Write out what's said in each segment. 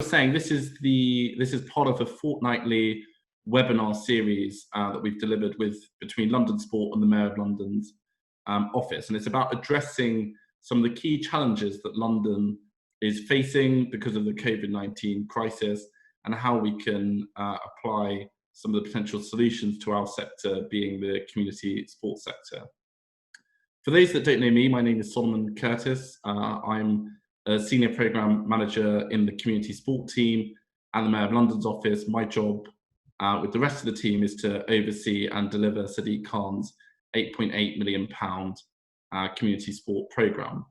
Saying this is part of a fortnightly webinar series that we've delivered between London Sport and the Mayor of London's office, and it's about addressing some of the key challenges that London is facing because of the COVID-19 crisis and how we can apply some of the potential solutions to our sector, being the community sports sector. For those that don't know me, my name is Solomon Curtis. I'm a senior programme manager in the community sport team and the Mayor of London's office. My job with the rest of the team is to oversee and deliver Sadiq Khan's £8.8 million community sport programme.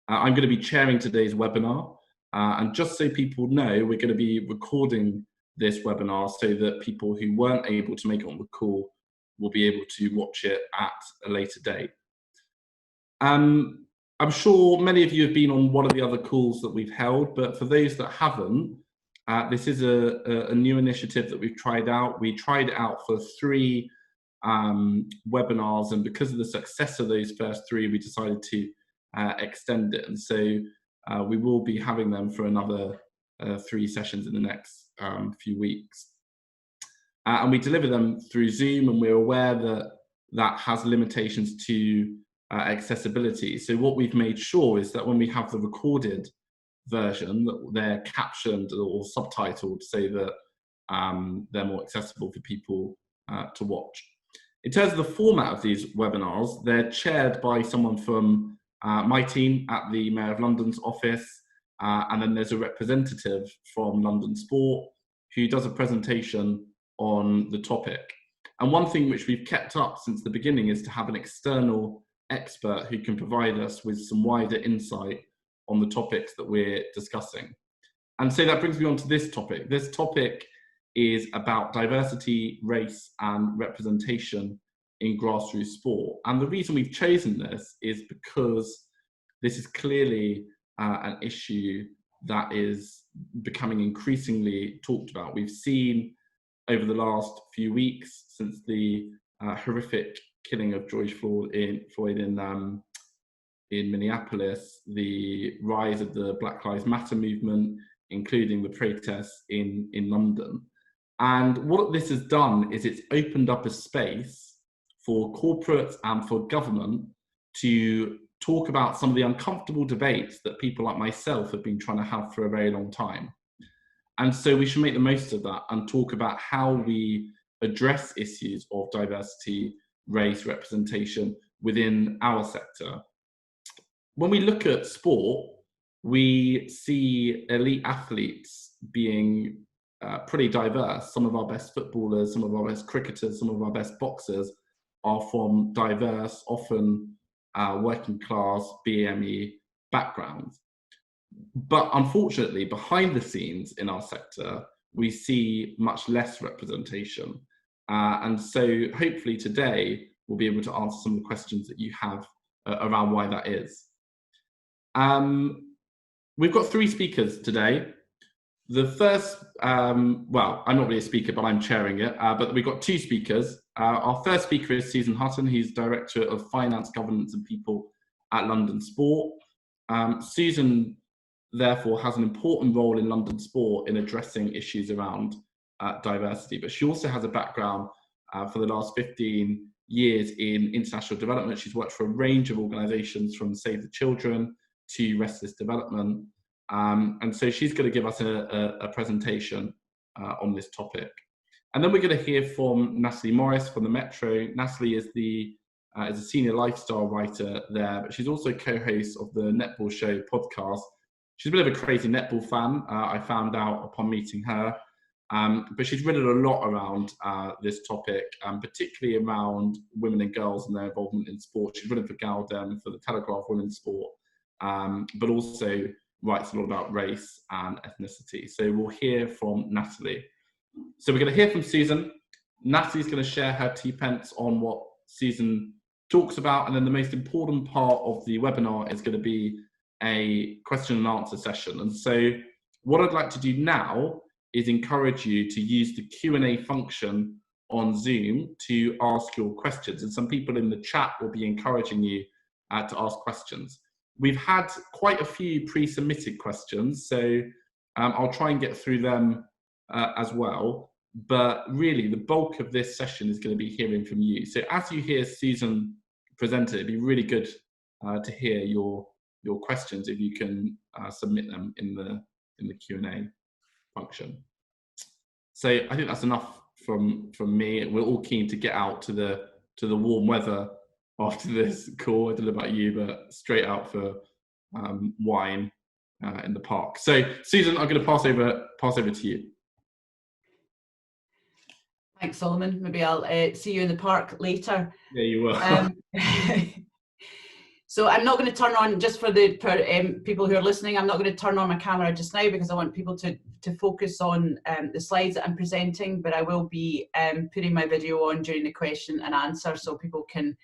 I'm going to be chairing today's webinar, and just so people know, we're going to be recording this webinar so that people who weren't able to make it on the call will be able to watch it at a later date. I'm sure many of you have been on one of the other calls that we've held, but for those that haven't, this is a new initiative that we've tried out. We tried it out for 3 webinars, and because of the success of those first 3, we decided to extend it. And so we will be having them for another 3 sessions in the next few weeks. And we deliver them through Zoom, and we're aware that that has limitations to accessibility. So what we've made sure is that when we have the recorded version, that they're captioned or subtitled so that they're more accessible for people to watch. In terms of the format of these webinars, they're chaired by someone from my team at the Mayor of London's office, and then there's a representative from London Sport who does a presentation on the topic. And one thing which we've kept up since the beginning is to have an external expert who can provide us with some wider insight on the topics that we're discussing. And so that brings me on to this topic. This topic is about diversity, race, and representation in grassroots sport. And the reason we've chosen this is because this is clearly an issue that is becoming increasingly talked about. We've seen over the last few weeks, since the horrific killing of George Floyd in Minneapolis, the rise of the Black Lives Matter movement, including the protests in London. And what this has done is it's opened up a space for corporates and for government to talk about some of the uncomfortable debates that people like myself have been trying to have for a very long time. And so we should make the most of that and talk about how we address issues of diversity, race, representation within our sector. When we look at sport, we see elite athletes being pretty diverse. Some of our best footballers, some of our best cricketers, some of our best boxers are from diverse, often working class BME backgrounds. But unfortunately, behind the scenes in our sector, we see much less representation. And so hopefully today, we'll be able to answer some of the questions that you have around why that is. We've got 3 speakers today. The first, well, I'm not really a speaker, but I'm chairing it, but we've got 2 speakers. Our first speaker is Susan Hutton, who's Director of Finance, Governance and People at London Sport. Susan, therefore, has an important role in London Sport in addressing issues around diversity, but she also has a background for the last 15 years in international development. She's worked for a range of organisations from Save the Children to Restless Development, and so she's going to give us a presentation on this topic. And then we're going to hear from Natalie Morris from the Metro. Natalie is a senior lifestyle writer there, but she's also co-host of the Netball Show podcast. She's a bit of a crazy netball fan, I found out upon meeting her. But she's written a lot around this topic, particularly around women and girls and their involvement in sport. She's written for Galdem, for the Telegraph Women's Sport, but also writes a lot about race and ethnicity. So we'll hear from Natalie. So we're going to hear from Susan. Natalie's going to share her 2 pence on what Susan talks about, and then the most important part of the webinar is going to be a question and answer session. And so what I'd like to do now is encourage you to use the Q&A function on Zoom to ask your questions. And some people in the chat will be encouraging you to ask questions. We've had quite a few pre-submitted questions, so I'll try and get through them as well. But really, the bulk of this session is going to be hearing from you. So as you hear Susan present it, it'd be really good to hear your questions if you can submit them in the Q&A function. So I think that's enough from me. We're all keen to get out to the warm weather after this call. I don't know about you, but straight out for wine in the park. So Susan, I'm going to pass over to you. Thanks, Solomon. Maybe I'll see you in the park later. Yeah, you will. So I'm not going to turn on, just for the people who are listening, I'm not going to turn on my camera just now because I want people to focus on the slides that I'm presenting, but I will be putting my video on during the question and answer so people can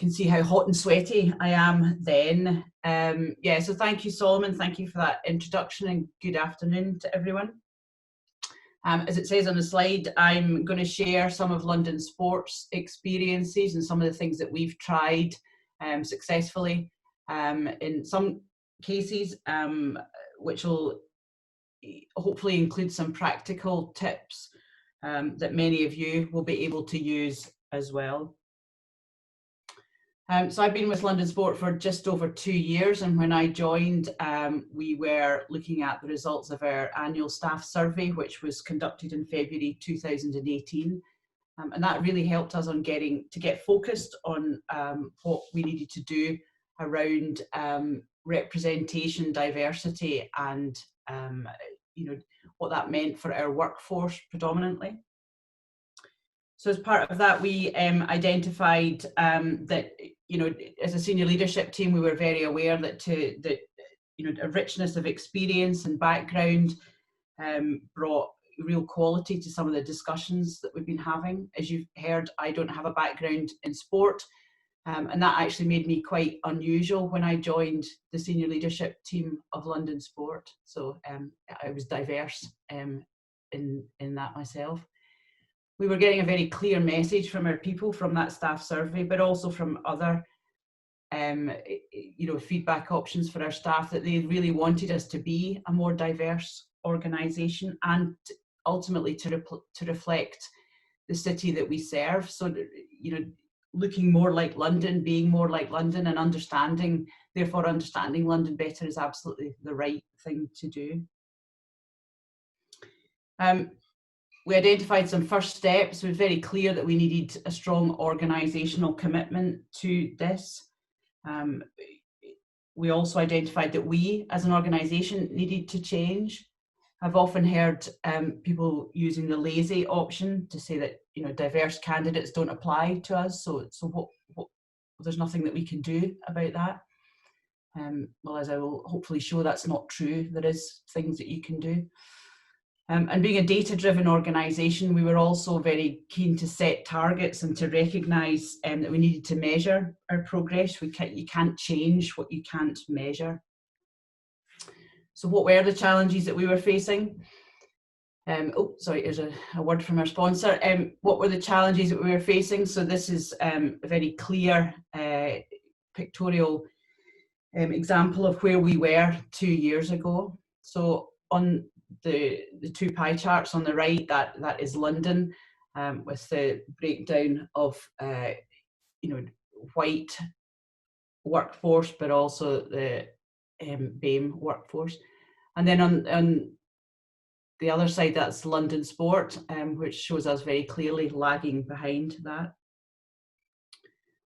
see how hot and sweaty I am then. Yeah, so thank you, Solomon. Thank you for that introduction, and good afternoon to everyone. As it says on the slide, I'm going to share some of London Sport's experiences and some of the things that we've tried successfully in some cases, which will hopefully include some practical tips that many of you will be able to use as well. So I've been with London Sport for just over 2 years, and when I joined, we were looking at the results of our annual staff survey, which was conducted in February 2018. And that really helped us on get focused on what we needed to do around representation, diversity, and what that meant for our workforce predominantly. So as part of that, we identified that, as a senior leadership team, we were very aware that a richness of experience and background brought real quality to some of the discussions that we've been having. As you've heard, I don't have a background in sport, and that actually made me quite unusual when I joined the senior leadership team of London Sport. So I was diverse in that myself. We were getting a very clear message from our people from that staff survey, but also from other feedback options for our staff, that they really wanted us to be a more diverse organisation and ultimately to reflect the city that we serve. So, looking more like London, being more like London, and understanding London better is absolutely the right thing to do. We identified some first steps. It was very clear that we needed a strong organisational commitment to this. We also identified that we, as an organisation, needed to change. I've often heard people using the lazy option to say that diverse candidates don't apply to us. So what there's nothing that we can do about that. Well, as I will hopefully show, that's not true. There is things that you can do. And being a data-driven organisation, we were also very keen to set targets and to recognise that we needed to measure our progress. You can't change what you can't measure. So what were the challenges that we were facing? Here's a word from our sponsor. What were the challenges that we were facing? So this is a very clear pictorial example of where we were 2 years ago. So on the two pie charts on the right, that is London, with the breakdown of white workforce, but also the BAME workforce. And then on the other side, that's London Sport, which shows us very clearly lagging behind that.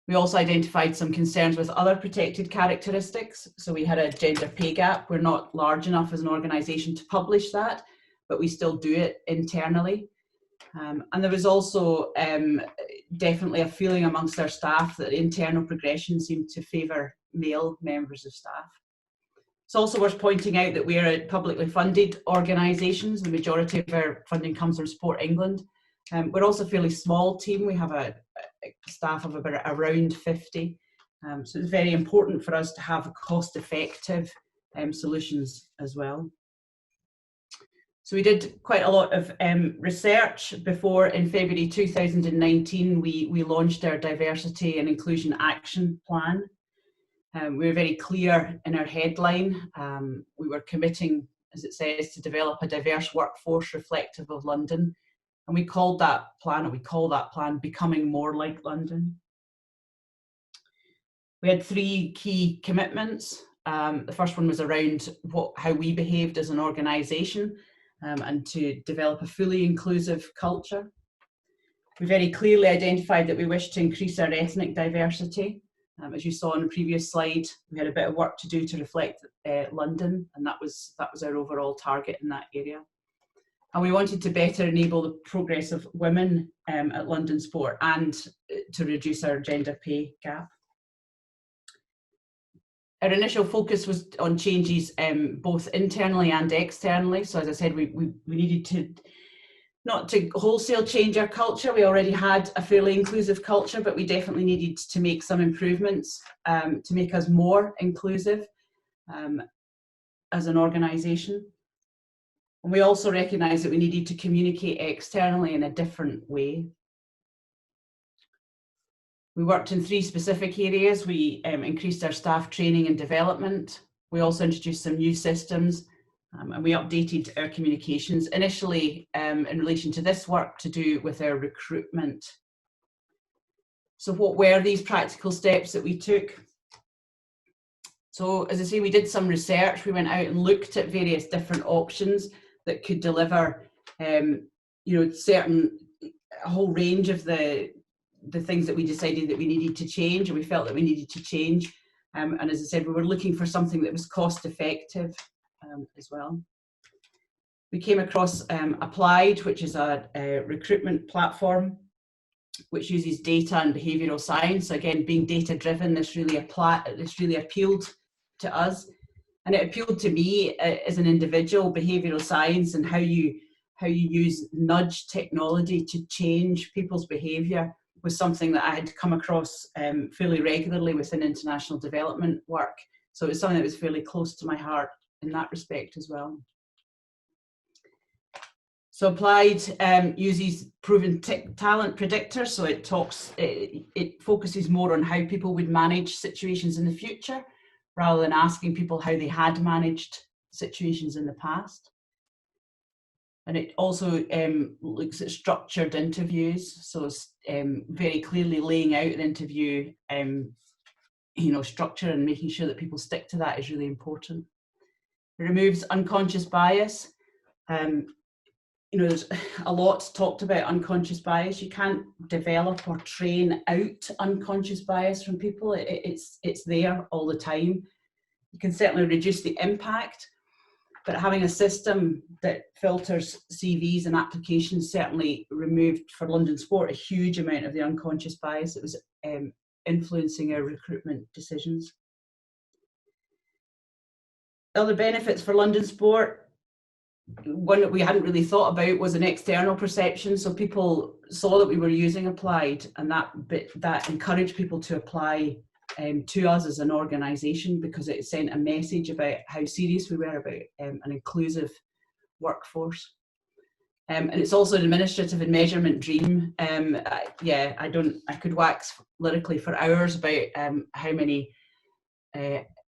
We also identified some concerns with other protected characteristics. So we had a gender pay gap. We're not large enough as an organisation to publish that, but we still do it internally. And there was also definitely a feeling amongst our staff that internal progression seemed to favour male members of staff. It's also worth pointing out that we are a publicly funded organisations. The majority of our funding comes from Sport England. We're also a fairly small team. We have a staff of around 50. So it's very important for us to have cost-effective solutions as well. So we did quite a lot of research before. In February 2019, we launched our Diversity and Inclusion Action Plan. We were very clear in our headline. We were committing as it says, to develop a diverse workforce reflective of London. And we call that plan Becoming More Like London. We had 3 key commitments. The first one was around how we behaved as an organisation, and to develop a fully inclusive culture. We very clearly identified that we wished to increase our ethnic diversity. As you saw on the previous slide, we had a bit of work to do to reflect London, and that was our overall target in that area. And we wanted to better enable the progress of women at London Sport and to reduce our gender pay gap. Our initial focus was on changes both internally and externally. So as I said, we needed to not to wholesale change our culture. We already had a fairly inclusive culture, but we definitely needed to make some improvements to make us more inclusive as an organisation. And we also recognised that we needed to communicate externally in a different way. We worked in 3 specific areas. We increased our staff training and development. We also introduced some new systems, and we updated our communications, initially in relation to this work to do with our recruitment. So what were these practical steps that we took? So as I say, we did some research. We went out and looked at various different options that could deliver, a whole range of the things that we decided that we needed to change, and we felt that we needed to change. And as I said, we were looking for something that was cost effective as well. We came across Applied, which is a recruitment platform which uses data and behavioural science. Again, being data driven, this really appealed to us, and it appealed to me as an individual. Behavioural science and how you use nudge technology to change people's behaviour was something that I had come across fairly regularly within international development work. So it was something that was fairly close to my heart in that respect as well. So Applied uses proven talent predictors. So it focuses more on how people would manage situations in the future, rather than asking people how they had managed situations in the past. And it also looks at structured interviews, so very clearly laying out an interview, structure, and making sure that people stick to that is really important. It removes unconscious bias. There's a lot talked about unconscious bias. You can't develop or train out unconscious bias from people. It's there all the time. You can certainly reduce the impact, but having a system that filters CVs and applications certainly removed for London Sport a huge amount of the unconscious bias that was influencing our recruitment decisions. Other benefits for London Sport, one that we hadn't really thought about was an external perception. So people saw that we were using Applied, and that encouraged people to apply to us as an organisation, because it sent a message about how serious we were about an inclusive workforce. And it's also an administrative and measurement dream. I could wax lyrically for hours about how many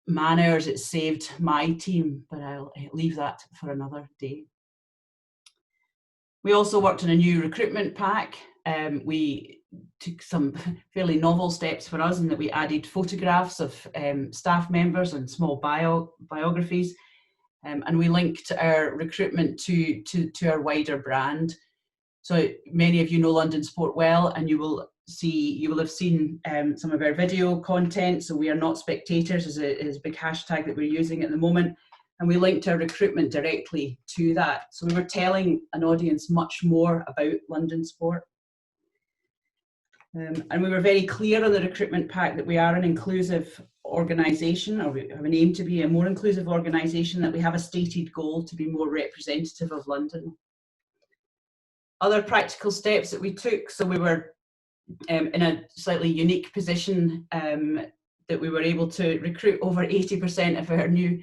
man hours it saved my team, but I'll leave that for another day. We also worked on a new recruitment pack. We took some fairly novel steps for us in that we added photographs of staff members and small biographies, and we linked our recruitment to our wider brand. So many of you know London Sport well, and you will have seen some of our video content. So we are not spectators is a big hashtag that we're using at the moment, and we linked our recruitment directly to that. So we were telling an audience much more about London Sport. And we were very clear on the recruitment pack that we are an inclusive organisation, or we have an aim to be a more inclusive organisation, that we have a stated goal to be more representative of London. Other practical steps that we took, so we were in a slightly unique position that we were able to recruit over 80% of our new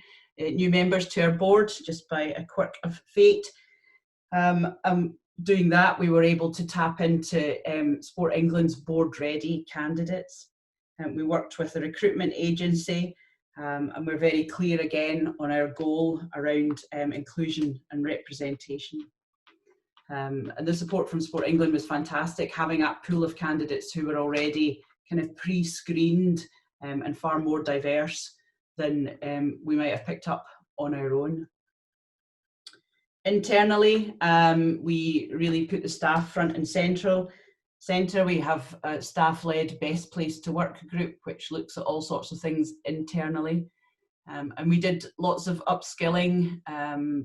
members to our board just by a quirk of fate. Doing that, we were able to tap into Sport England's board-ready candidates. We worked with a recruitment agency And we're very clear again on our goal around inclusion and representation. And the support from Sport England was fantastic, having that pool of candidates who were already kind of pre-screened and far more diverse than we might have picked up on our own. Internally, we really put the staff front and centre. We have a staff-led Best Place to Work group, which looks at all sorts of things internally. And we did lots of upskilling,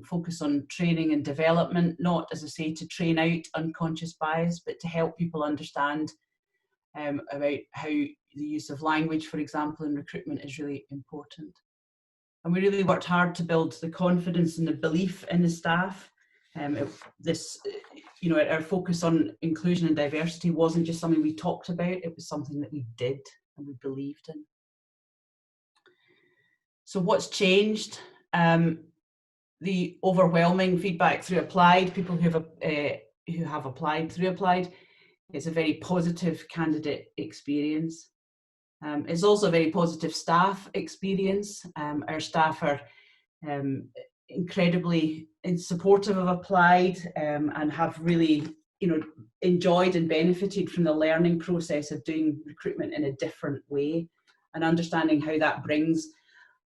focus on training and development, not, as I say, to train out unconscious bias, but to help people understand about how the use of language, for example, in recruitment is really important. And we really worked hard to build the confidence and the belief in the staff. Our focus on inclusion and diversity wasn't just something we talked about, it was something that we did and we believed in. So what's changed? The overwhelming feedback through Applied, people who have applied through Applied, it's a very positive candidate experience. It's also a very positive staff experience. Our staff are incredibly supportive of Applied and have really, enjoyed and benefited from the learning process of doing recruitment in a different way and understanding how that brings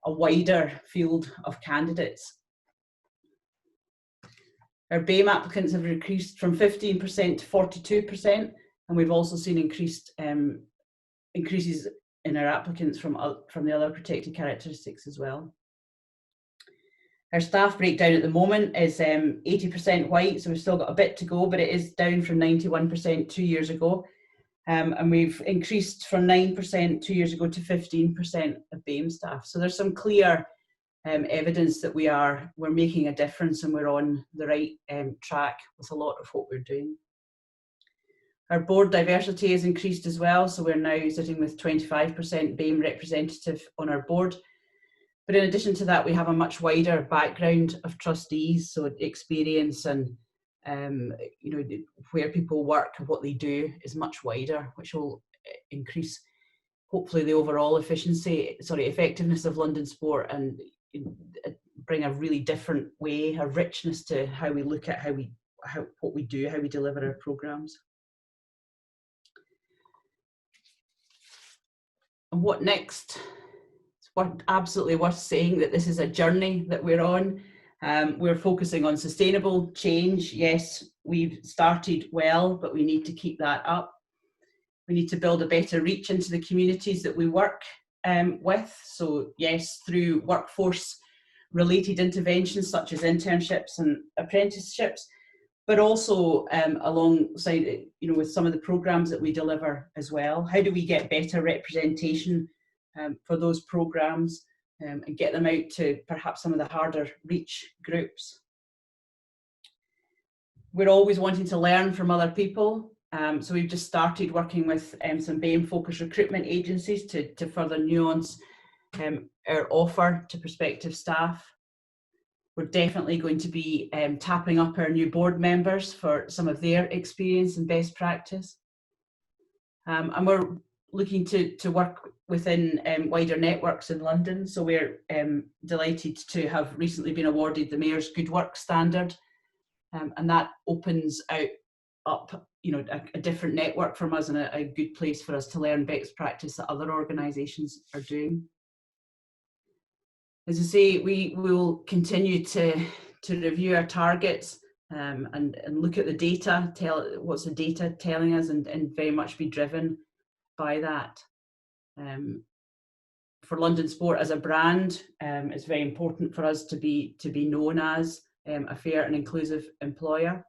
a wider field of candidates. Our BAME applicants have increased from 15% to 42%, and we've also seen increases in our applicants from the other protected characteristics as well. Our staff breakdown at the moment is 80% white, so we've still got a bit to go, but it is down from 91% 2 years ago. And we've increased from 9% 2 years ago to 15% of BAME staff. So there's some clear evidence that we're making a difference and we're on the right track with a lot of what we're doing. Our board diversity has increased as well, so we're now sitting with 25% BAME representative on our board. But in addition to that, we have a much wider background of trustees, so experience and where people work and what they do is much wider, which will increase hopefully the overall effectiveness of London Sport and bring a really different way, a richness to how we look at what we do, how we deliver our programmes. And what next? It's absolutely worth saying that this is a journey that we're on. We're focusing on sustainable change. Yes, we've started well, but we need to keep that up. We need to build a better reach into the communities that we work with. So yes, through workforce related interventions such as internships and apprenticeships, but also alongside, with some of the programs that we deliver as well. How do we get better representation for those programs? And get them out to perhaps some of the harder reach groups. We're always wanting to learn from other people. So we've just started working with some BAME focused recruitment agencies to further nuance our offer to prospective staff. We're definitely going to be tapping up our new board members for some of their experience and best practice. And we're looking to work within wider networks in London. So we're delighted to have recently been awarded the Mayor's Good Work Standard. And that opens up a different network from us and a good place for us to learn best practice that other organisations are doing. As I say, we will continue to review our targets and look at the data, what's the data telling us, and very much be driven by that. For London Sport as a brand, it's very important for us to be known as a fair and inclusive employer.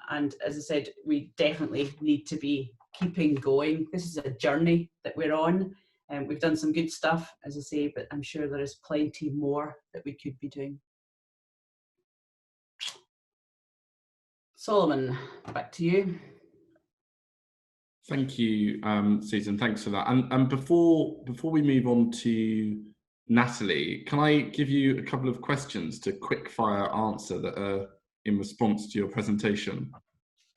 And as I said, we definitely need to be keeping going. This is a journey that we're on. We've done some good stuff, as I say, but I'm sure there is plenty more that we could be doing. Solomon, back to you. Thank you, Susan. Thanks for that. And before we move on to Natalie, can I give you a couple of questions to quick fire answer that are in response to your presentation?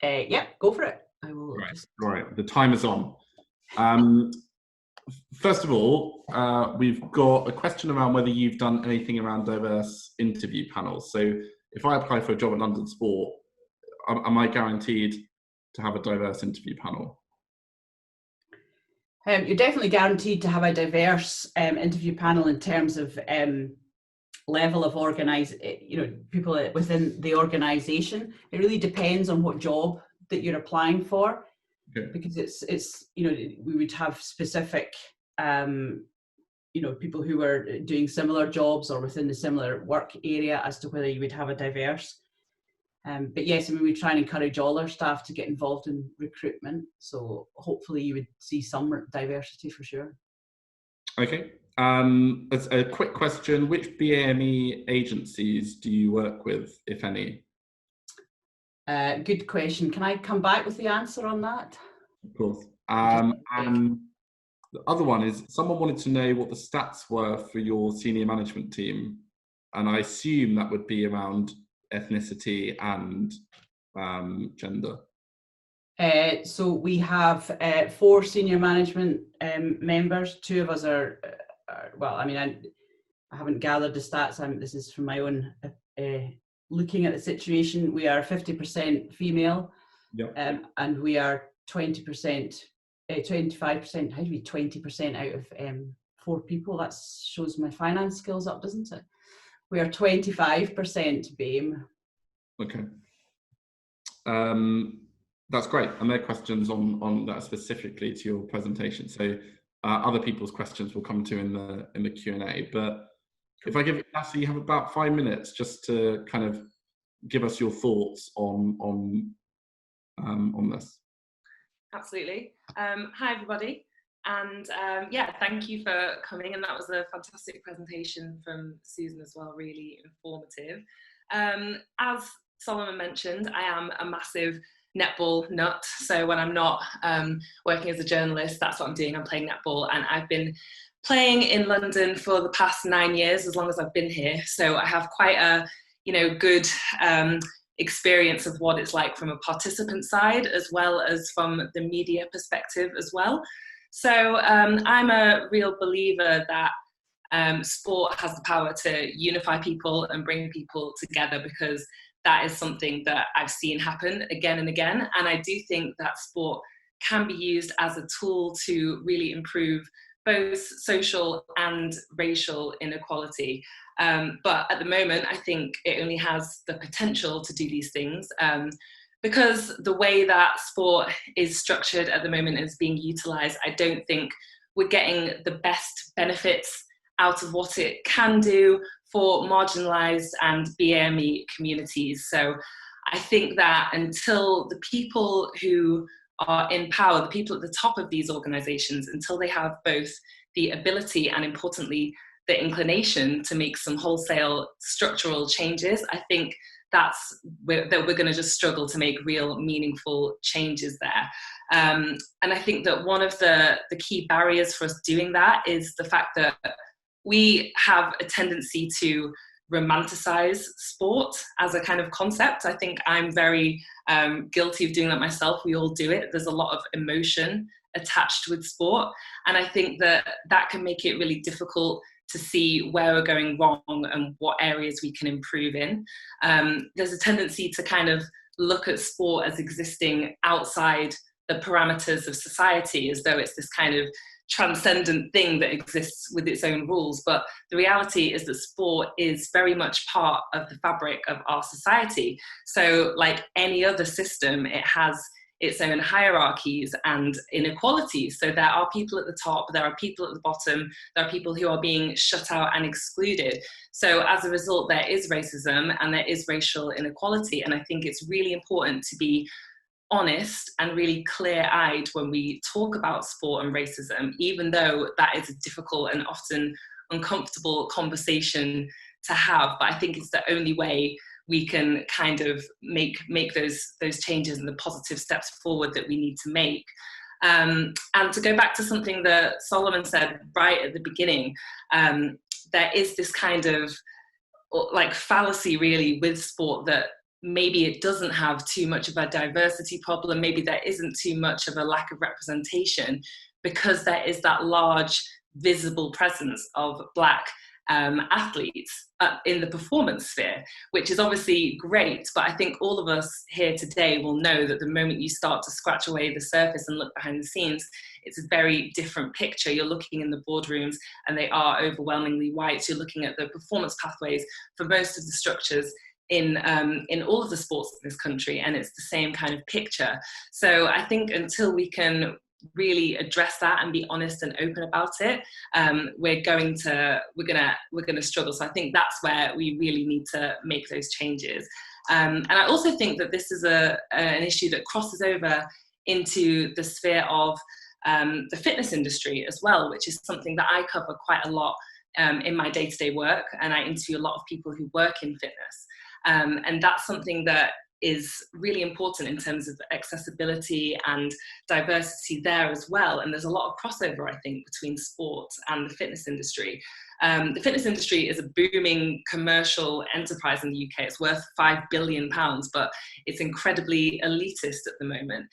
Yeah, go for it. I will. Right. The timer's on. first of all, we've got a question around whether you've done anything around diverse interview panels. So if I apply for a job at London Sport, am I guaranteed to have a diverse interview panel? You're definitely guaranteed to have a diverse interview panel in terms of level of people within the organisation. It really depends on what job that you're applying for, because it's we would have specific people who are doing similar jobs or within the similar work area as to whether you would have a diverse. But yes, I mean, we try and encourage all our staff to get involved in recruitment. So hopefully you would see some diversity for sure. Okay. As a quick question, which BAME agencies do you work with, if any? Good question. Can I come back with the answer on that? Of course. And the other one is, someone wanted to know what the stats were for your senior management team. And I assume that would be around ethnicity and gender. So we have 4 senior management members. 2 of us are well, I mean, I haven't gathered the stats. This is from my own looking at the situation. We are 50% female, and we are 20%, 25%. How do we 20% out of 4 people? That shows my finance skills up, doesn't it? We are 25% BAME. Okay. That's great. And there are questions on that specifically to your presentation. So other people's questions will come to in the Q&A. But if I give it, Lassie, you have about 5 minutes just to kind of give us your thoughts on this. Absolutely. Hi, everybody. And thank you for coming. And that was a fantastic presentation from Susan as well, really informative. As Solomon mentioned, I am a massive netball nut. So when I'm not working as a journalist, that's what I'm doing. I'm playing netball, and I've been playing in London for the past 9 years, as long as I've been here. So I have quite a, good experience of what it's like from a participant side, as well as from the media perspective as well. So I'm a real believer that sport has the power to unify people and bring people together, because that is something that I've seen happen again and again. And I do think that sport can be used as a tool to really improve both social and racial inequality. But at the moment, I think it only has the potential to do these things, because the way that sport is structured at the moment is being utilised. I don't think we're getting the best benefits out of what it can do for marginalised and BAME communities. So I think that until the people who are in power, the people at the top of these organisations, until they have both the ability and, importantly, the inclination to make some wholesale structural changes, I think that we're going to just struggle to make real meaningful changes there. And I think that one of the key barriers for us doing that is the fact that we have a tendency to romanticize sport as a kind of concept. I think I'm very guilty of doing that myself. We all do it. There's a lot of emotion attached with sport. And I think that can make it really difficult to see where we're going wrong and what areas we can improve in. There's a tendency to kind of look at sport as existing outside the parameters of society, as though it's this kind of transcendent thing that exists with its own rules. But the reality is that sport is very much part of the fabric of our society. So like any other system, it has its own hierarchies and inequalities. So there are people at the top, there are people at the bottom, there are people who are being shut out and excluded. So as a result, there is racism and there is racial inequality. And I think it's really important to be honest and really clear-eyed when we talk about sport and racism, even though that is a difficult and often uncomfortable conversation to have. But I think it's the only way we can kind of make those changes and the positive steps forward that we need to make. And to go back to something that Solomon said right at the beginning, there is this kind of like fallacy really with sport that maybe it doesn't have too much of a diversity problem, maybe there isn't too much of a lack of representation, because there is that large visible presence of Black athletes in the performance sphere, which is obviously great. But I think all of us here today will know that the moment you start to scratch away the surface and look behind the scenes, it's a very different picture. You're looking in the boardrooms and they are overwhelmingly white. You're looking at the performance pathways for most of the structures in all of the sports in this country, and it's the same kind of picture. So I think until we can really address that and be honest and open about it, we're gonna struggle. So I think that's where we really need to make those changes. And I also think that this is an issue that crosses over into the sphere of the fitness industry as well, which is something that I cover quite a lot in my day-to-day work, and I interview a lot of people who work in fitness. And that's something that is really important in terms of accessibility and diversity there as well. And there's a lot of crossover, I think, between sport and the fitness industry. The fitness industry is a booming commercial enterprise in the UK. It's worth £5 billion, but it's incredibly elitist at the moment.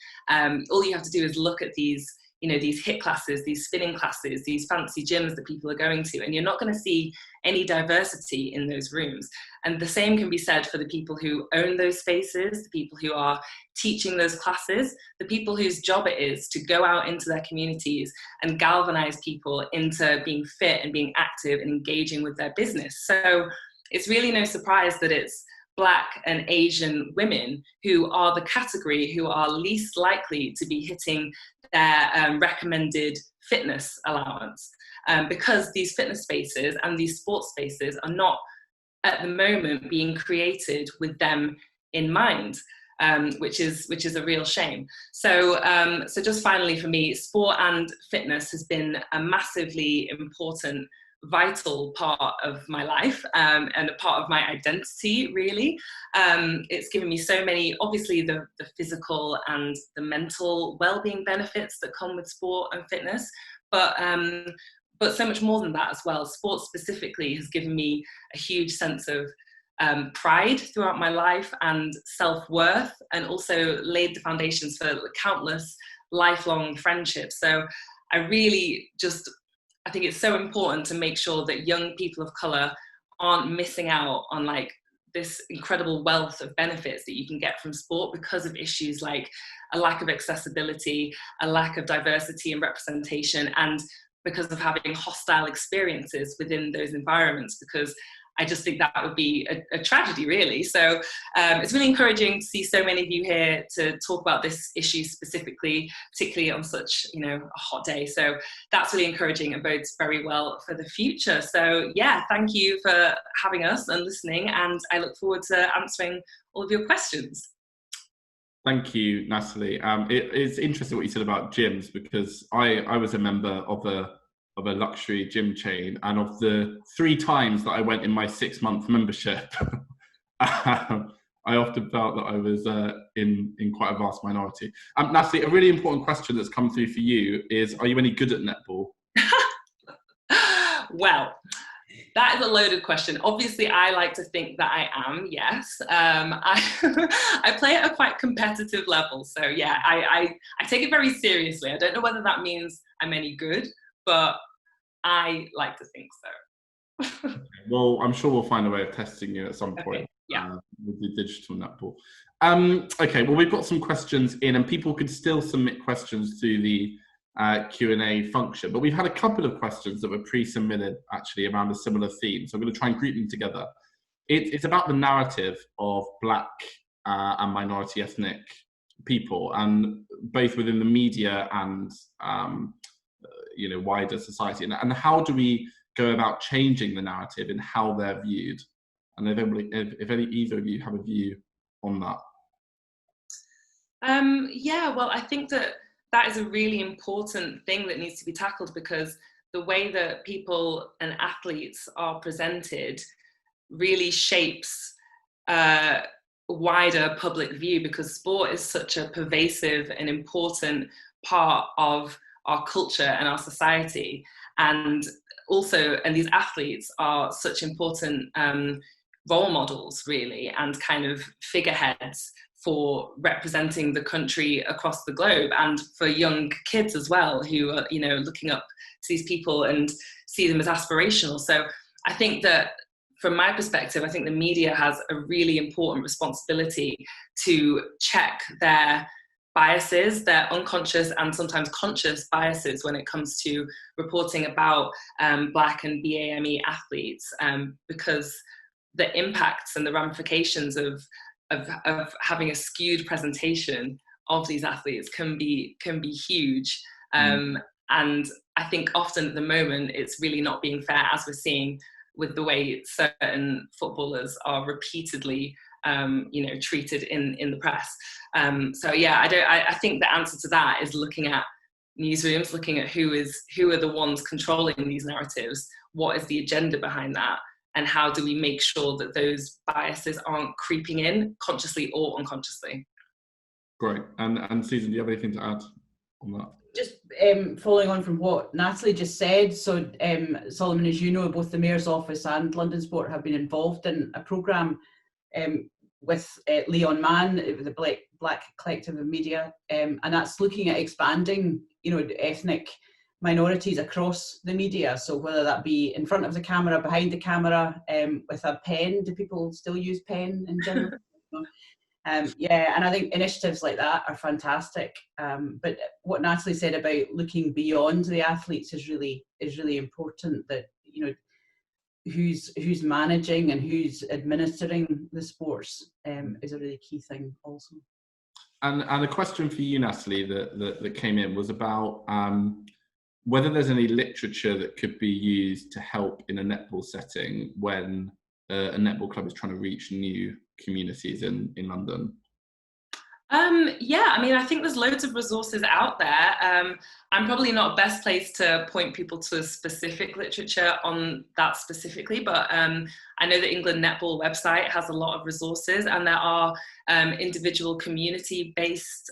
All you have to do is look at these HIIT classes, these spinning classes, these fancy gyms that people are going to, and you're not going to see any diversity in those rooms. And the same can be said for the people who own those spaces, the people who are teaching those classes, the people whose job it is to go out into their communities and galvanize people into being fit and being active and engaging with their business. So it's really no surprise that it's Black and Asian women who are the category who are least likely to be hitting their recommended fitness allowance, because these fitness spaces and these sports spaces are not at the moment being created with them in mind, which is a real shame. So just finally for me, sport and fitness has been a massively important, vital part of my life, and a part of my identity, really. It's given me so many, obviously the physical and the mental well-being benefits that come with sport and fitness, but so much more than that as well. Sport specifically has given me a huge sense of pride throughout my life and self-worth, and also laid the foundations for countless lifelong friendships. So I think it's so important to make sure that young people of colour aren't missing out on this incredible wealth of benefits that you can get from sport because of issues like a lack of accessibility, a lack of diversity and representation, and because of having hostile experiences within those environments, because I just think that would be a tragedy, really. So it's really encouraging to see so many of you here to talk about this issue specifically, particularly on such, a hot day. So that's really encouraging and bodes very well for the future. So yeah, thank you for having us and listening, and I look forward to answering all of your questions. Thank you, Natalie. It's interesting what you said about gyms, because I was a member of a luxury gym chain, and of the 3 times that I went in my 6-month membership, I often felt that I was in quite a vast minority. Natalie, a really important question that's come through for you is, are you any good at netball? Well, that is a loaded question. Obviously, I like to think that I am, yes. I play at a quite competitive level. So yeah, I take it very seriously. I don't know whether that means I'm any good, but I like to think so. Well, I'm sure we'll find a way of testing you at some point. Okay, yeah. With the digital netball. Okay, well, we've got some questions in, and people could still submit questions through the Q&A function, but we've had a couple of questions that were pre-submitted actually around a similar theme, so I'm going to try and group them together. It's about the narrative of Black and minority ethnic people, and both within the media and wider society, and how do we go about changing the narrative in how they're viewed? And if either of you have a view on that. Yeah, well, I think that is a really important thing that needs to be tackled, because the way that people and athletes are presented really shapes wider public view, because sport is such a pervasive and important part of our culture and our society, and these athletes are such important role models, really, and kind of figureheads for representing the country across the globe, and for young kids as well, who are, you know, looking up to these people and see them as aspirational. So I think that from my perspective, I think the media has a really important responsibility to check their biases, their unconscious and sometimes conscious biases when it comes to reporting about Black and BAME athletes, because the impacts and the ramifications of having a skewed presentation of these athletes can be huge. And I think often at the moment it's really not being fair, as we're seeing with the way certain footballers are repeatedly treated in the press. So yeah, I think the answer to that is looking at newsrooms, looking at who are the ones controlling these narratives, what is the agenda behind that, and how do we make sure that those biases aren't creeping in consciously or unconsciously. Great. And Susan, do you have anything to add on that? Just following on from what Natalie just said, so Solomon, as you know, both the Mayor's Office and London Sport have been involved in a programme with Leon Mann, the Black Collective of Media, and that's looking at expanding, you know, ethnic minorities across the media. So whether that be in front of the camera, behind the camera, with a pen. Do people still use pen in general? Yeah, and I think initiatives like that are fantastic. But what Natalie said about looking beyond the athletes is really important. That, you know, who's managing and who's administering the sports is a really key thing also. And a question for you, Natalie, that came in was about whether there's any literature that could be used to help in a netball setting when a netball club is trying to reach new communities in London. Yeah, I mean, I think there's loads of resources out there. I'm probably not best placed to point people to specific literature on that specifically, but I know the England Netball website has a lot of resources, and there are individual community-based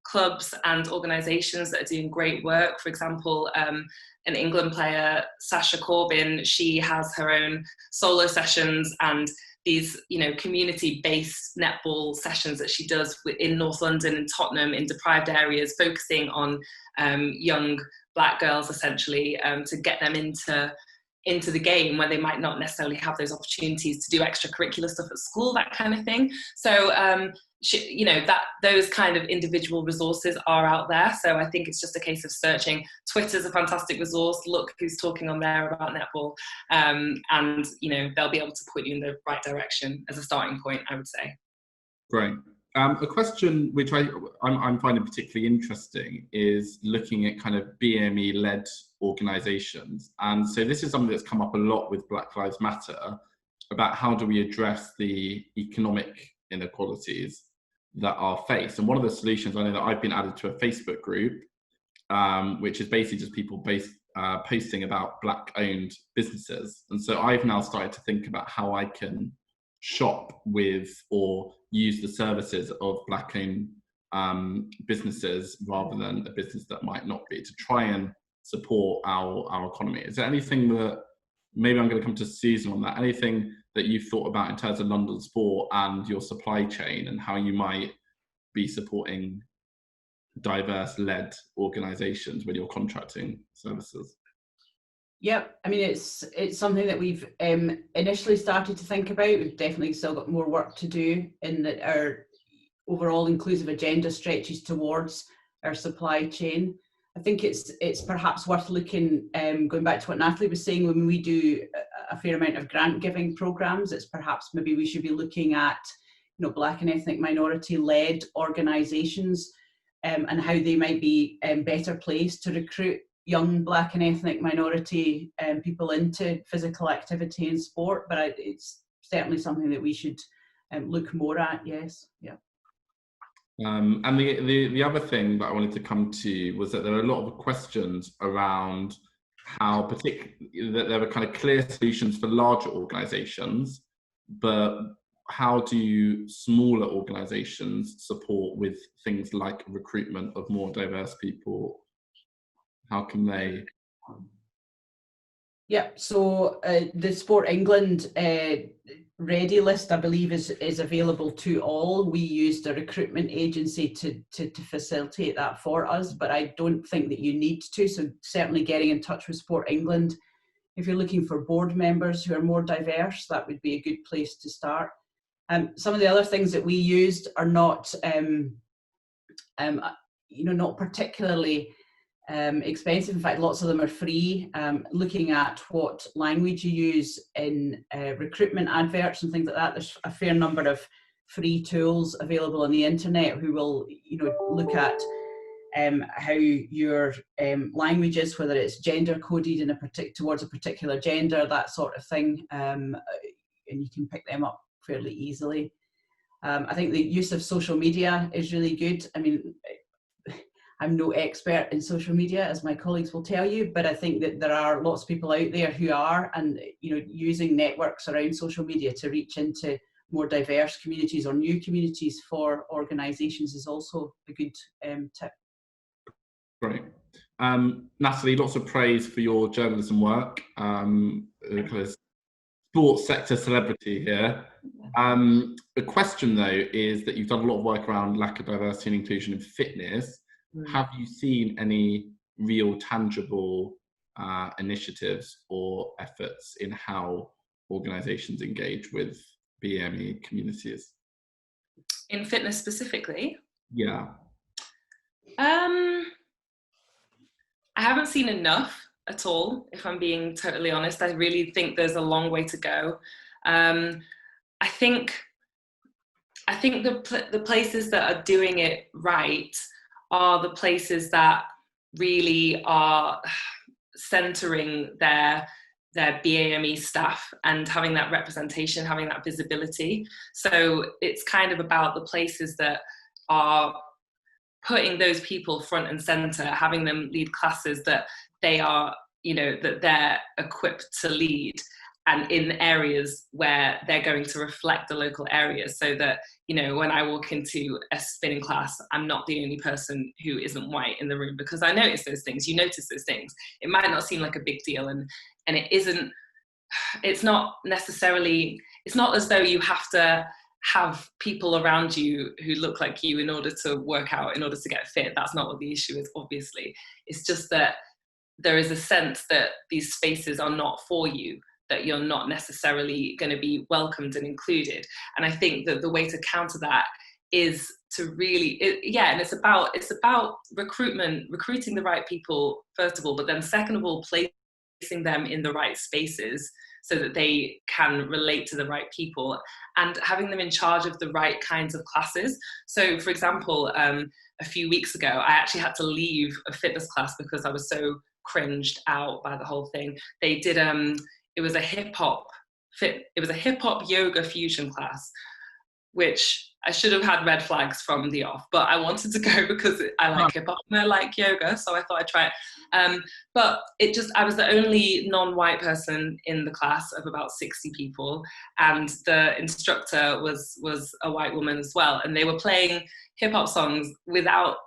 clubs and organisations that are doing great work. For example, an England player, Sasha Corbin, she has her own solo sessions and these, you know, community-based netball sessions that she does in North London and Tottenham in deprived areas, focusing on young Black girls essentially, to get them into the game where they might not necessarily have those opportunities to do extracurricular stuff at school, that kind of thing. So you know, that those kind of individual resources are out there. So I think it's just a case of searching. Twitter's a fantastic resource. Look who's talking on there about netball, and you know, they'll be able to point you in the right direction as a starting point, I would say. Great. A question which I'm finding particularly interesting is looking at kind of BME-led organisations. And so this is something that's come up a lot with Black Lives Matter, about how do we address the economic inequalities that are faced. And one of the solutions, I know that I've been added to a Facebook group, which is basically just people posting about Black-owned businesses. And so I've now started to think about how I can shop with or use the services of Black-owned businesses rather than a business that might not be, to try and support our economy. Is there anything that, maybe I'm going to come to Susan on that, anything that you've thought about in terms of London Sport and your supply chain and how you might be supporting diverse-led organisations when you're contracting services? Yep, I mean, it's something that we've initially started to think about. We've definitely still got more work to do in that our overall inclusive agenda stretches towards our supply chain. I think it's perhaps worth looking, going back to what Natalie was saying, when we do a fair amount of grant giving programs, it's perhaps maybe we should be looking at, you know, Black and ethnic minority led organisations and how they might be better placed to recruit young Black and ethnic minority people into physical activity and sport. But it's certainly something that we should look more at. Yes, yeah. And the other thing that I wanted to come to was that there are a lot of questions around how that there are kind of clear solutions for larger organisations, but how do smaller organisations support with things like recruitment of more diverse people? How can they? Yeah, so the Sport England ready list, I believe, is available to all. We used a recruitment agency to facilitate that for us, but I don't think that you need to. So certainly getting in touch with Sport England. If you're looking for board members who are more diverse, that would be a good place to start. Some of the other things that we used are not, not particularly expensive. In fact, lots of them are free. Looking at what language you use in recruitment adverts and things like that, there's a fair number of free tools available on the internet who will, look at how your language is, whether it's gender coded in towards a particular gender, that sort of thing, and you can pick them up fairly easily. I think the use of social media is really good. I mean, I'm no expert in social media, as my colleagues will tell you, but I think that there are lots of people out there who are, and using networks around social media to reach into more diverse communities or new communities for organisations is also a good tip. Great. Natalie, lots of praise for your journalism work. Because sports sector celebrity here. The question though is that you've done a lot of work around lack of diversity and inclusion in fitness. Have you seen any real tangible initiatives or efforts in how organisations engage with BME communities? In fitness specifically? Yeah. I haven't seen enough at all, if I'm being totally honest. I really think there's a long way to go. I think the places that are doing it right are the places that really are centering their BAME staff and having that representation, having that visibility. So it's kind of about the places that are putting those people front and center, having them lead classes that they are, that they're equipped to lead, and in areas where they're going to reflect the local areas, so that, when I walk into a spinning class, I'm not the only person who isn't white in the room, because I notice those things. You notice those things. It might not seem like a big deal, and it isn't. It's not necessarily. It's not as though you have to have people around you who look like you in order to work out, in order to get fit. That's not what the issue is, obviously. It's just that there is a sense that these spaces are not for you, that you're not necessarily going to be welcomed and included. And I think that the way to counter that is to really, and it's about recruiting the right people, first of all, but then second of all, placing them in the right spaces so that they can relate to the right people, and having them in charge of the right kinds of classes. So, for example, a few weeks ago, I actually had to leave a fitness class because I was so cringed out by the whole thing. They did, it was a hip hop yoga fusion class, which I should have had red flags from the off, but I wanted to go because I like hip hop and I like yoga, so I thought I'd try it. But I was the only non-white person in the class of about 60 people, and the instructor was a white woman as well, and they were playing hip hop songs without,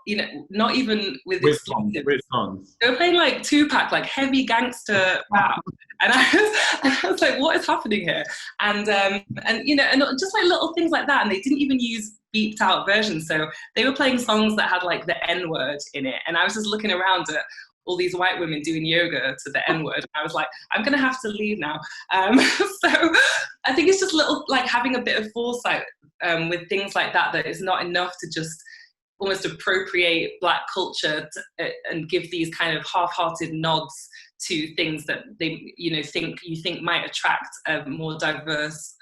not even with expletives. Which songs? They were playing like Tupac, like heavy gangster rap. And I was like, what is happening here? And just like little things like that. And they didn't even use beeped out versions. So they were playing songs that had like the N-word in it. And I was just looking around at all these white women doing yoga to the N-word. And I was like, I'm going to have to leave now. So I think it's just little, like having a bit of foresight with things like that is not enough to just almost appropriate Black culture and give these kind of half-hearted nods to things that they, think might attract a more diverse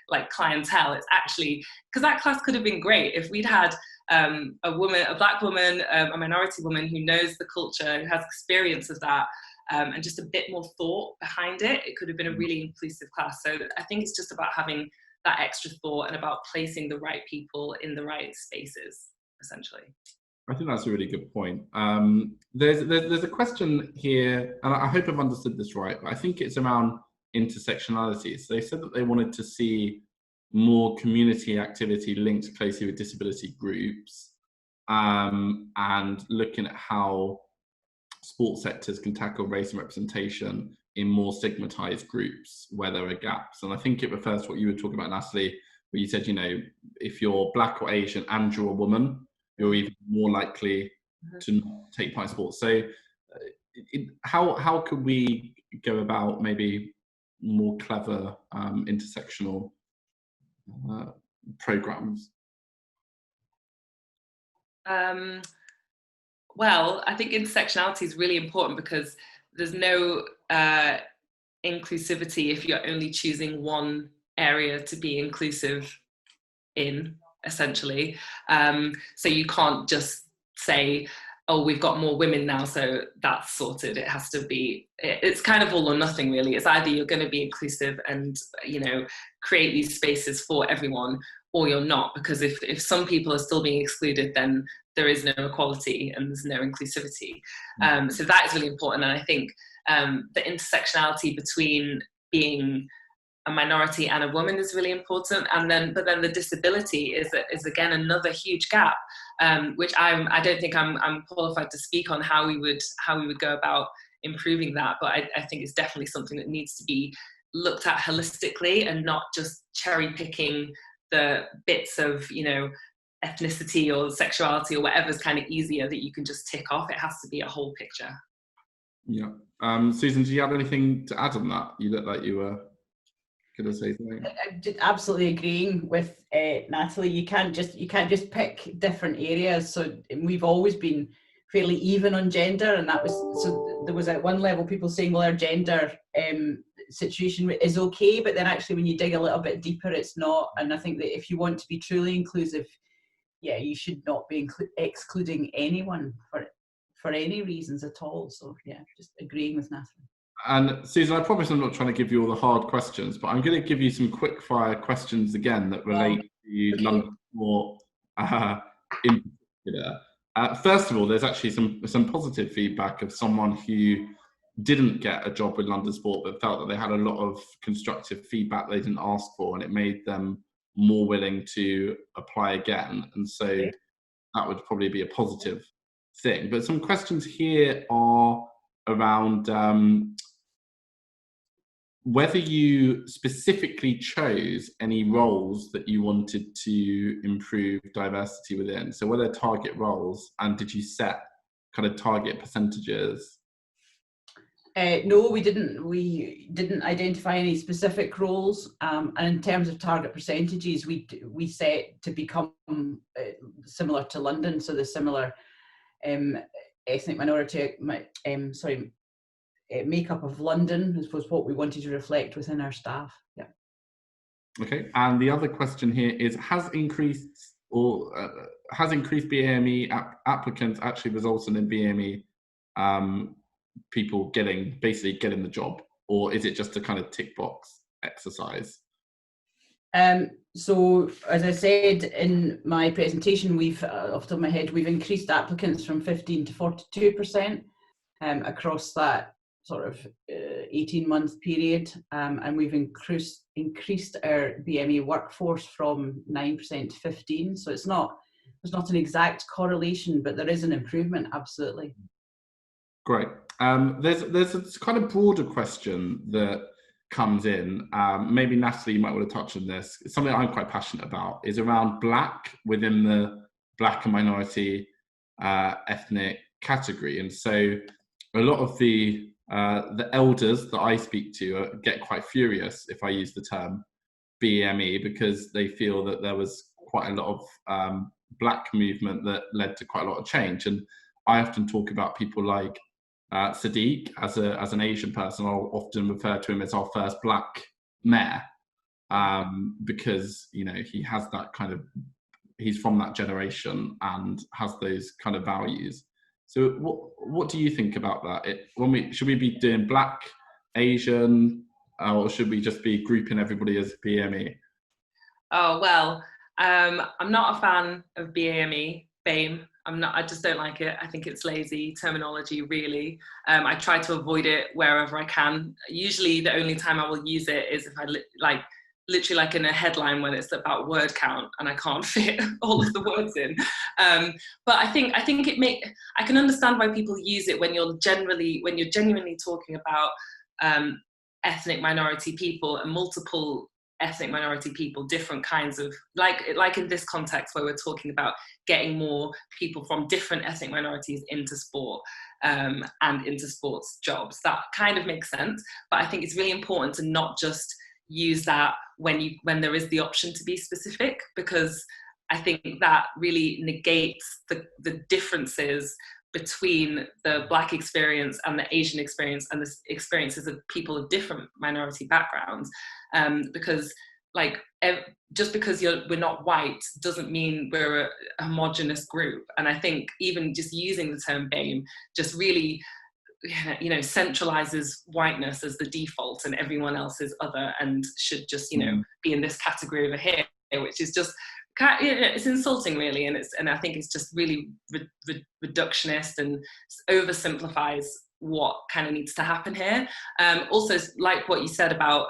like clientele. It's actually, because that class could have been great if we'd had a Black woman, a minority woman who knows the culture, who has experience of that, and just a bit more thought behind it. It could have been a really inclusive class. So I think it's just about having that extra thought and about placing the right people in the right spaces, essentially. I think that's a really good point. There's a question here, and I hope I've understood this right, but I think it's around intersectionality. So they said that they wanted to see more community activity linked closely with disability groups, and looking at how sports sectors can tackle race and representation in more stigmatized groups where there are gaps. And I think it refers to what you were talking about, Natalie, where you said, you know, if you're Black or Asian and you're a woman, you're even more likely to not take part in sports. So how could we go about maybe more clever intersectional programs? Well, I think intersectionality is really important because there's no inclusivity if you're only choosing one area to be inclusive in, essentially. So you can't just say, oh, we've got more women now, so that's sorted. It has to be, it's kind of all or nothing, really. It's either you're going to be inclusive and, you know, create these spaces for everyone, or you're not, because if some people are still being excluded, then there is no equality and there's no inclusivity. So that is really important. And I think the intersectionality between being a minority and a woman is really important. But then the disability is again another huge gap, which I don't think I'm qualified to speak on how we would go about improving that. But I think it's definitely something that needs to be looked at holistically and not just cherry picking the bits of, you know, ethnicity or sexuality or whatever's kind of easier that you can just tick off. It has to be a whole picture. Yeah. Susan, do you have anything to add on that? You look like you were going to say something. I'm absolutely agreeing with Natalie. You can't just pick different areas. So we've always been fairly even on gender, and that was, so there was at one level people saying, well, our gender situation is okay, but then actually when you dig a little bit deeper, it's not. And I think that if you want to be truly inclusive, yeah, you should not be excluding anyone for any reasons at all. So yeah, just agreeing with Natalie. And Susan, I promise I'm not trying to give you all the hard questions, but I'm going to give you some quick fire questions again that relate to London Sport in particular. First of all, there's actually some positive feedback of someone who didn't get a job with London Sport but felt that they had a lot of constructive feedback they didn't ask for, and it made them more willing to apply again. And so that would probably be a positive thing. But some questions here are around whether you specifically chose any roles that you wanted to improve diversity within. So were there target roles, and did you set kind of target percentages? No, we didn't. We didn't identify any specific roles. And in terms of target percentages, we set to become similar to London. So the similar ethnic minority, makeup of London was what we wanted to reflect within our staff. Yeah. Okay. And the other question here is: has increased BAME applicants actually resulted in BAME people getting the job, or is it just a kind of tick box exercise? So as I said in my presentation, we've off the top of my head, we've increased applicants from 15 to 42% across that sort of 18-month period, and we've increased our BME workforce from 9% to 15%. So there's not an exact correlation, but there is an improvement, absolutely. Great. There's a kind of broader question that comes in. Maybe Natalie, you might want to touch on this. It's something I'm quite passionate about, is around Black within the Black and minority ethnic category. And so a lot of the elders that I speak to get quite furious if I use the term BME, because they feel that there was quite a lot of Black movement that led to quite a lot of change. And I often talk about people like Sadiq as an Asian person. I'll often refer to him as our first Black mayor, because, you know, he has that kind of, he's from that generation and has those kind of values. So what do you think about that? Should we be doing Black, Asian, or should we just be grouping everybody as BME? Oh, well, I'm not a fan of BAME. I just don't like it. I think it's lazy terminology, really. I try to avoid it wherever I can. Usually the only time I will use it is if I literally like in a headline when it's about word count and I can't fit all of the words in. But I think I can understand why people use it when you're genuinely talking about ethnic minority people and multiple ethnic minority people, different kinds of, like in this context where we're talking about getting more people from different ethnic minorities into sport and into sports jobs. That kind of makes sense, but I think it's really important to not just use that when there is the option to be specific, because I think that really negates the differences between the Black experience and the Asian experience and the experiences of people of different minority backgrounds, because just because we're not white doesn't mean we're a homogenous group. And I think even just using the term BAME just really, centralizes whiteness as the default and everyone else is other and should just, be in this category over here, which is just, it's insulting really, and I think it's just really reductionist and oversimplifies what kind of needs to happen here. Also, like what you said about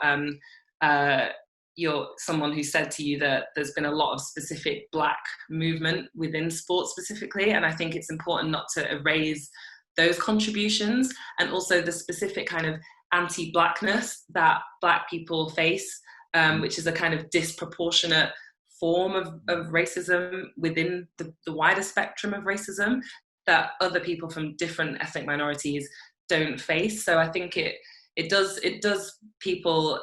you're someone who said to you that there's been a lot of specific Black movement within sport specifically, and I think it's important not to erase those contributions and also the specific kind of anti-Blackness that Black people face, which is a kind of disproportionate form of racism within the wider spectrum of racism that other people from different ethnic minorities don't face. So I think it does people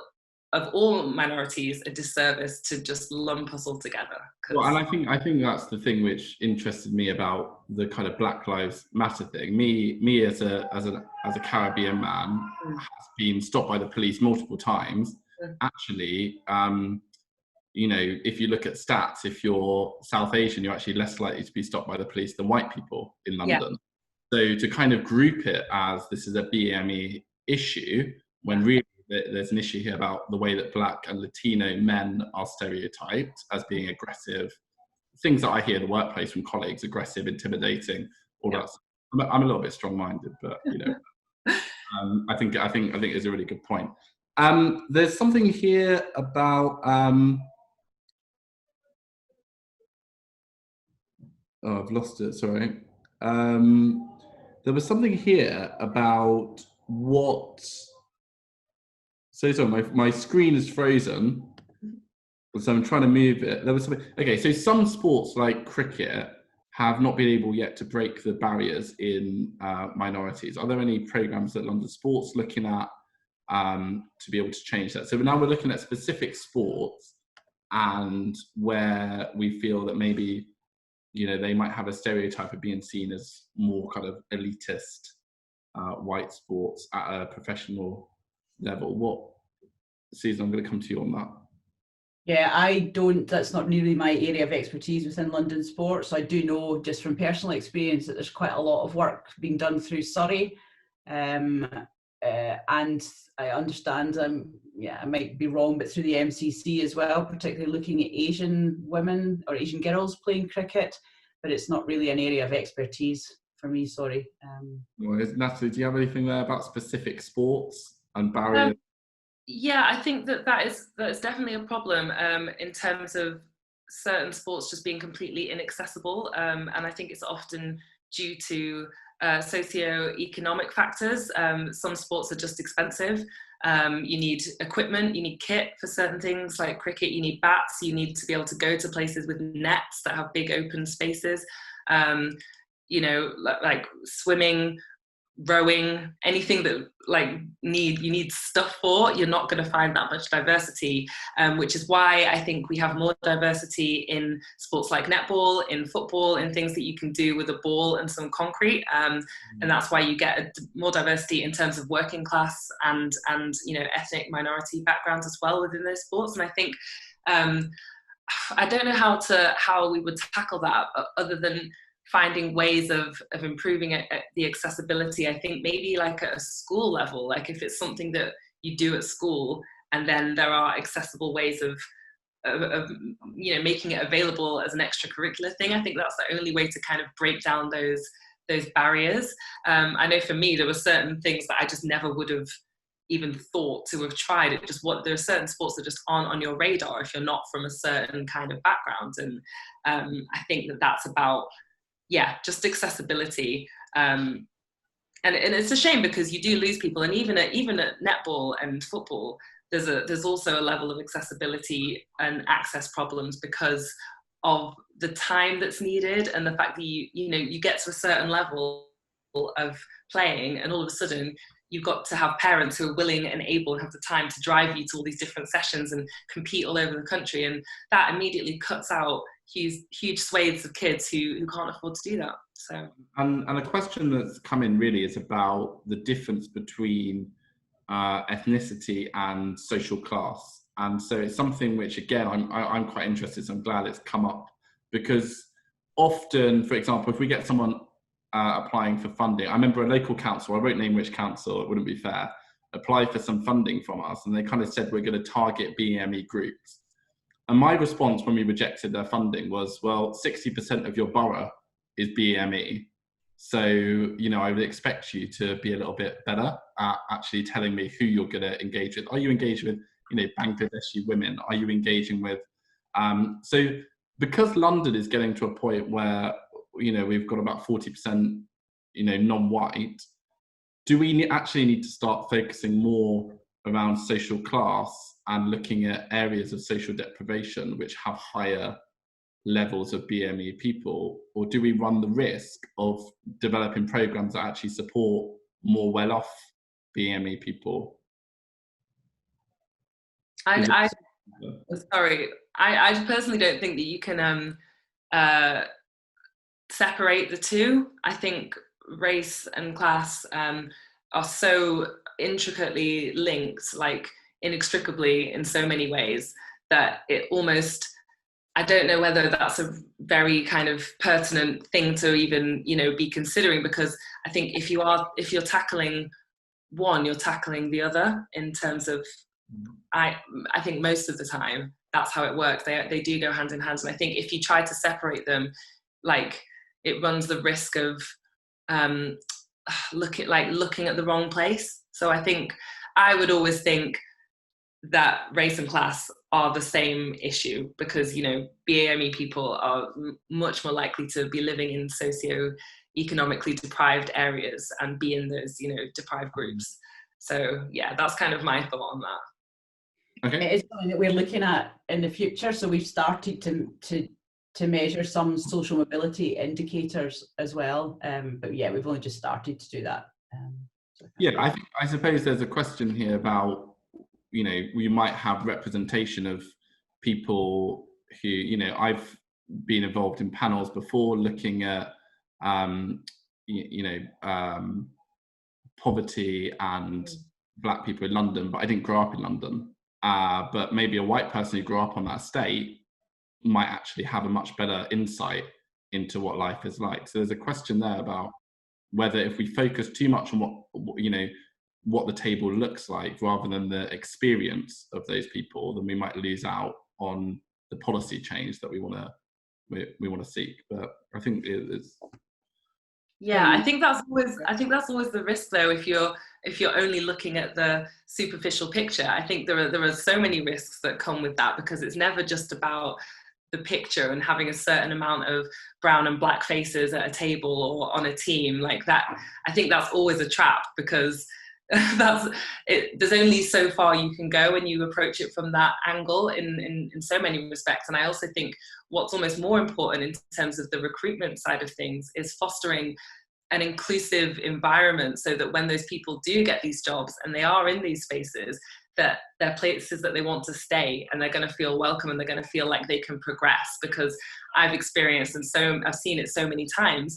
of all minorities a disservice to just lump us all together. Well, and I think that's the thing which interested me about the kind of Black Lives Matter thing. Me as a Caribbean man has been stopped by the police multiple times. Actually, if you look at stats, if you're South Asian, you're actually less likely to be stopped by the police than white people in London. So to kind of group it as this is a BME issue, when really there's an issue here about the way that Black and Latino men are stereotyped as being aggressive, things that I hear in the workplace from colleagues, aggressive, intimidating, all that stuff. I'm a little bit strong-minded, but I think it's a really good point. There's something here about I've lost it, sorry. There was something here about what... So sorry, my screen is frozen, so I'm trying to move it. There was something... Okay, so some sports like cricket have not been able yet to break the barriers in minorities. Are there any programs that London Sport's looking at to be able to change that? So now we're looking at specific sports and where we feel that maybe they might have a stereotype of being seen as more kind of elitist white sports at a professional level. Susan, I'm going to come to you on that. Yeah, that's not really my area of expertise within London Sport. So I do know just from personal experience that there's quite a lot of work being done through Surrey. And I understand, I might be wrong, but through the MCC as well, particularly looking at Asian women or Asian girls playing cricket, but it's not really an area of expertise for me, sorry. Well, Natalie, do you have anything there about specific sports and barriers? Yeah, I think that's definitely a problem in terms of certain sports just being completely inaccessible, and I think it's often due to socio-economic factors. Some sports are just expensive. You need equipment, you need kit for certain things like cricket, you need bats, you need to be able to go to places with nets that have big open spaces. Like swimming, rowing, anything that you need stuff for, you're not going to find that much diversity, which is why I think we have more diversity in sports like netball, in football, in things that you can do with a ball and some concrete, and that's why you get more diversity in terms of working class and ethnic minority backgrounds as well within those sports. And I think I don't know how we would tackle that other than finding ways of improving the accessibility. I think maybe like at a school level, like if it's something that you do at school and then there are accessible ways of making it available as an extracurricular thing, I think that's the only way to kind of break down those barriers. I know for me, there were certain things that I just never would have even thought to have tried. There are certain sports that just aren't on your radar if you're not from a certain kind of background. And I think that's about just accessibility. And it's a shame because you do lose people, and even at netball and football, there's also a level of accessibility and access problems because of the time that's needed and the fact that you get to a certain level of playing, and all of a sudden you've got to have parents who are willing and able and have the time to drive you to all these different sessions and compete all over the country, and that immediately cuts out huge swathes of kids who can't afford to do that. So and a question that's come in really is about the difference between ethnicity and social class, and so it's something which again I'm quite interested, so I'm glad it's come up, because often, for example, if we get someone applying for funding, I remember a local council, I won't name which council, it wouldn't be fair, applied for some funding from us, and they kind of said we're going to target BME groups. And my response when we rejected their funding was, well, 60% of your borough is BME. So, I would expect you to be a little bit better at actually telling me who you're going to engage with. Are you engaged with, Bangladeshi women? Are you engaging with, so because London is getting to a point where, we've got about 40%, non-white, do we actually need to start focusing more around social class and looking at areas of social deprivation which have higher levels of BME people, or do we run the risk of developing programs that actually support more well-off BME people? I personally don't think that you can separate the two. I think race and class are so intricately linked, like inextricably in so many ways, that it almost, I don't know whether that's a very kind of pertinent thing to even, be considering, because I think if you're tackling one, you're tackling the other in terms of, I think most of the time that's how it works. They do go hand in hand. And I think if you try to separate them, like, it runs the risk of looking at the wrong place. So I think I would always think that race and class are the same issue, because BAME people are much more likely to be living in socio-economically deprived areas and be in those deprived groups. So yeah, that's kind of my thought on that. Okay. It is something that we're looking at in the future, so we've started to measure some social mobility indicators as well, but yeah, we've only just started to do that. Yeah, I suppose there's a question here about, we might have representation of people who, I've been involved in panels before looking at, poverty and Black people in London, but I didn't grow up in London. But maybe a white person who grew up on that estate might actually have a much better insight into what life is like. So there's a question there about whether if we focus too much on what the table looks like rather than the experience of those people, then we might lose out on the policy change that we want to seek. But I think it is. Yeah, I think that's always the risk, though. If you're only looking at the superficial picture, I think there are so many risks that come with that, because it's never just about the picture and having a certain amount of brown and Black faces at a table or on a team like that. I think that's always a trap, because there's only so far you can go when you approach it from that angle in so many respects. And I also think what's almost more important in terms of the recruitment side of things is fostering an inclusive environment, so that when those people do get these jobs and they are in these spaces, that they're places that they want to stay, and they're going to feel welcome, and they're going to feel like they can progress. Because I've experienced, and so I've seen it so many times,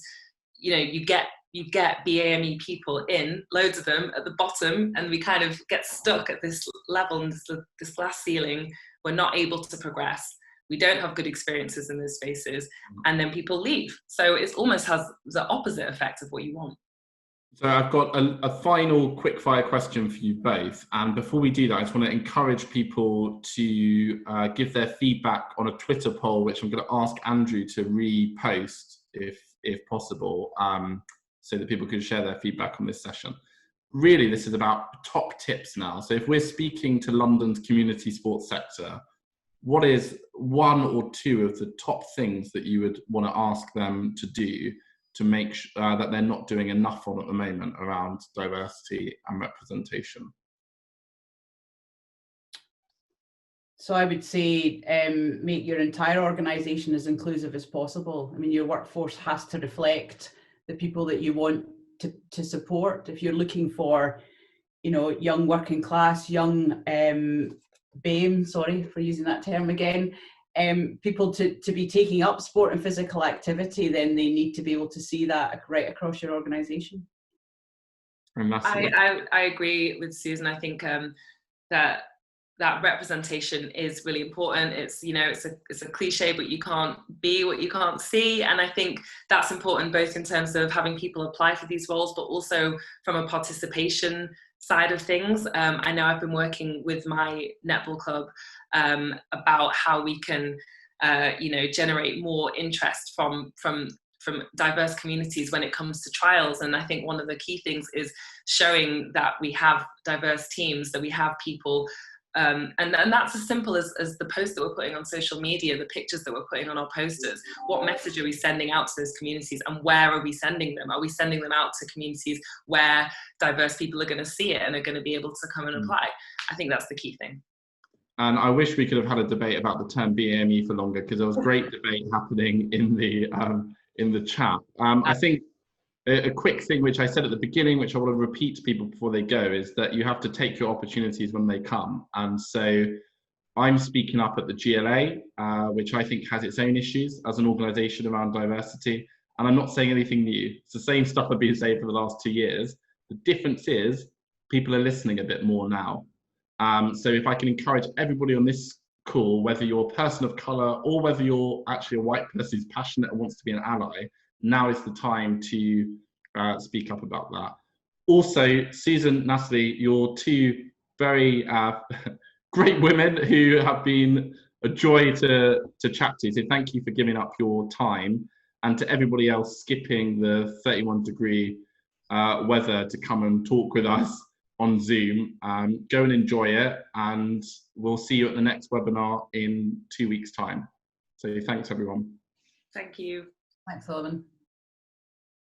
you get BAME people in, loads of them at the bottom, and we kind of get stuck at this level, and this glass ceiling. We're not able to progress. We don't have good experiences in those spaces, and then people leave. So it almost has the opposite effect of what you want. So I've got a final quick-fire question for you both. And before we do that, I just want to encourage people to give their feedback on a Twitter poll, which I'm going to ask Andrew to repost if possible, so that people can share their feedback on this session. Really, this is about top tips now. So if we're speaking to London's community sports sector, what is one or two of the top things that you would want to ask them to do to make that they're not doing enough on at the moment around diversity and representation. So I would say make your entire organisation as inclusive as possible. I mean, your workforce has to reflect the people that you want to support. If you're looking for, you know, young working class, young BAME, sorry for using that term again, people to be taking up sport and physical activity, then they need to be able to see that right across your organisation. I agree with Susan. I think that representation is really important. It's, you know, it's a cliche, but you can't be what you can't see. And I think that's important both in terms of having people apply for these roles, but also from a participation side of things. I know I've been working with my netball club about how we can, you know, generate more interest from diverse communities when it comes to trials. And I think one of the key things is showing that we have diverse teams, that we have people. And that's as simple as the posts that we're putting on social media, the pictures that we're putting on our posters. What message are we sending out to those communities, and where are we sending them? Are we sending them out to communities where diverse people are going to see it and are going to be able to come and apply? I think that's the key thing. And I wish we could have had a debate about the term BAME for longer, because there was great debate happening in the chat. I think a quick thing which I said at the beginning, which I want to repeat to people before they go, is that you have to take your opportunities when they come. And so I'm speaking up at the GLA, which I think has its own issues as an organisation around diversity. And I'm not saying anything new. It's the same stuff I've been saying for the last 2 years. The difference is people are listening a bit more now. So if I can encourage everybody on this call, whether you're a person of colour or whether you're actually a white person who's passionate and wants to be an ally, now is the time to speak up about that. Also, Susan, Natalie, you're two very great women who have been a joy to chat to. So thank you for giving up your time, and to everybody else skipping the 31-degree weather to come and talk with us on Zoom. Go and enjoy it, and we'll see you at the next webinar in 2 weeks' time. So thanks, everyone. Thank you. Thanks, Sullivan.